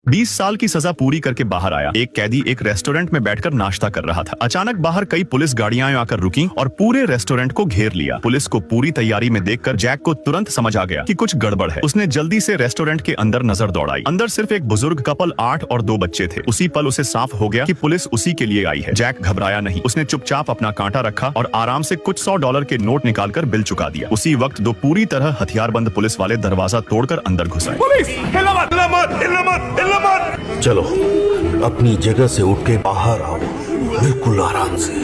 20 साल की सजा पूरी करके बाहर आया एक कैदी एक रेस्टोरेंट में बैठकर नाश्ता कर रहा था। अचानक बाहर कई पुलिस गाड़ियां आकर रुकी और पूरे रेस्टोरेंट को घेर लिया। पुलिस को पूरी तैयारी में देखकर जैक को तुरंत समझ आ गया कि कुछ गड़बड़ है। उसने जल्दी से रेस्टोरेंट के अंदर नजर दौड़ाई। अंदर सिर्फ एक बुजुर्ग कपल 8 और 2 बच्चे थे। उसी पल उसे साफ हो गया कि पुलिस उसी के लिए आई है। जैक घबराया नहीं। उसने चुपचाप अपना कांटा रखा और आराम से कुछ $100 के नोट निकालकर बिल चुका दिया। उसी वक्त 2 पूरी तरह हथियारबंद पुलिस वाले दरवाजा तोड़कर अंदर घुस आए। चलो अपनी जगह से उठ के बाहर आओ, बिल्कुल आराम से।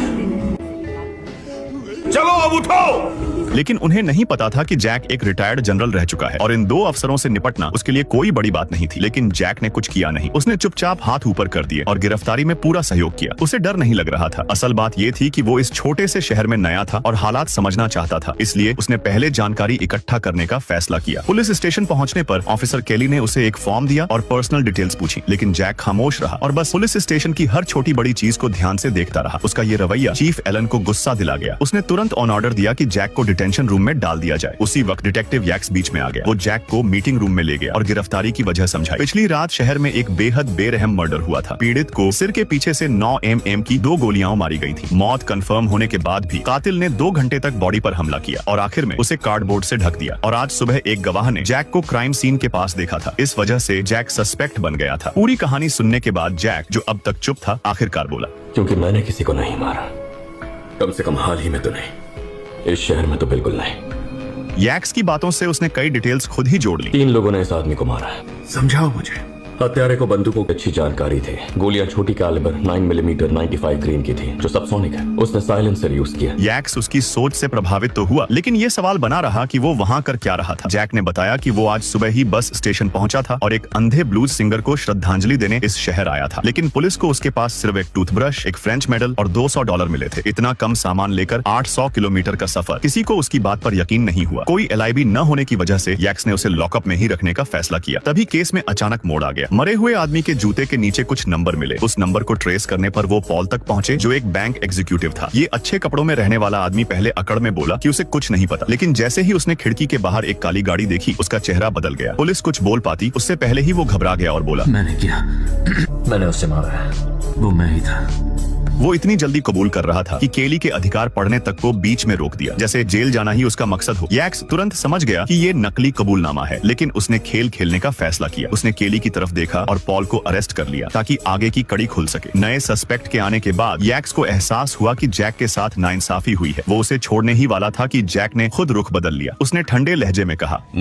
चलो अब उठाओ। लेकिन उन्हें नहीं पता था कि जैक एक रिटायर्ड जनरल रह चुका है और इन 2 अफसरों से निपटना उसके लिए कोई बड़ी बात नहीं थी। लेकिन जैक ने कुछ किया नहीं। उसने चुपचाप हाथ ऊपर कर दिए और गिरफ्तारी में पूरा सहयोग किया। उसे डर नहीं लग रहा था। असल बात ये थी कि वो इस छोटे से शहर में नया था और हालात समझना चाहता था। इसलिए उसने पहले जानकारी इकट्ठा करने का फैसला किया। पुलिस स्टेशन पहुंचने पर ऑफिसर केली ने उसे एक फॉर्म दिया और पर्सनल डिटेल्स पूछी। लेकिन जैक खामोश रहा और बस पुलिस स्टेशन की हर छोटी बड़ी चीज को ध्यान से देखता रहा। उसका ये रवैया चीफ एलन को गुस्सा दिला गया। उसने तुरंत ऑन ऑर्डर दिया कि जैक को डिटेंशन रूम में डाल दिया जाए। उसी वक्त डिटेक्टिव यैक्स बीच में आ गया। वो जैक को मीटिंग रूम में ले गया और गिरफ्तारी की वजह समझाई। पिछली रात शहर में एक बेहद बेरहम मर्डर हुआ था। पीड़ित को सिर के पीछे से 9 mm की 2 गोलियां मारी गई थी। मौत कंफर्म होने के बाद भी कातिल ने 2 घंटे तक बॉडी पर हमला किया और आखिर में उसे कार्डबोर्ड से ढक दिया। और आज सुबह एक गवाह ने जैक को क्राइम सीन के पास देखा था। इस वजह से जैक सस्पेक्ट बन गया था। पूरी कहानी सुनने के बाद जैक, जो अब तक चुप था, आखिरकार बोला, क्योंकि मैंने किसी को नहीं मारा, कम से कम हाल ही में तो नहीं, इस शहर में तो बिल्कुल नहीं। यैक्स की बातों से उसने कई डिटेल्स खुद ही जोड़ ली। 3 लोगों ने इस आदमी को मारा है। समझाओ मुझे। हत्यारे को बंदूकों की अच्छी जानकारी थी। गोलियां छोटी कैलिबर 9 mm 95 ग्रेन की थी, जो सबसोनिक है। उसने साइलेंसर यूज किया। यैक्स उसकी सोच से प्रभावित तो हुआ, लेकिन ये सवाल बना रहा कि वो वहाँ कर क्या रहा था। जैक ने बताया कि वो आज सुबह ही बस स्टेशन पहुंचा था और एक अंधे ब्लूज सिंगर को श्रद्धांजलि देने इस शहर आया था। लेकिन पुलिस को उसके पास सिर्फ एक टूथब्रश, एक फ्रेंच मेडल और $200 मिले थे। इतना कम सामान लेकर 800 किलोमीटर का सफर। किसी को उसकी बात पर यकीन नहीं हुआ। कोई LIB न होने की वजह से यैक्स ने उसे लॉकअप में ही रखने का फैसला किया। तभी केस में अचानक मोड़ आ गया। मरे हुए आदमी के जूते के नीचे कुछ नंबर मिले। उस नंबर को ट्रेस करने पर वो पॉल तक पहुंचे, जो एक बैंक एग्जीक्यूटिव था। ये अच्छे कपड़ों में रहने वाला आदमी पहले अकड़ में बोला कि उसे कुछ नहीं पता, लेकिन जैसे ही उसने खिड़की के बाहर एक काली गाड़ी देखी, उसका चेहरा बदल गया। पुलिस कुछ बोल पाती उससे पहले ही वो घबरा गया और बोला, मैंने किया। मैंने उससे मारा है। वो मैं ही था। वो इतनी जल्दी कबूल कर रहा था कि केली के अधिकार पढ़ने तक को बीच में रोक दिया, जैसे जेल जाना ही उसका मकसद हो। यैक्स तुरंत समझ गया कि ये नकली कबूलनामा है, लेकिन उसने खेल खेलने का फैसला किया। उसने केली की तरफ देखा और पॉल को अरेस्ट कर लिया ताकि आगे की कड़ी खुल सके। नए सस्पेक्ट के आने के बाद यैक्स को एहसास हुआ कि जैक के साथ नाइंसाफी हुई है। वो उसे छोड़ने ही वाला था कि जैक ने खुद रुख बदल लिया। उसने ठंडे लहजे में कहा,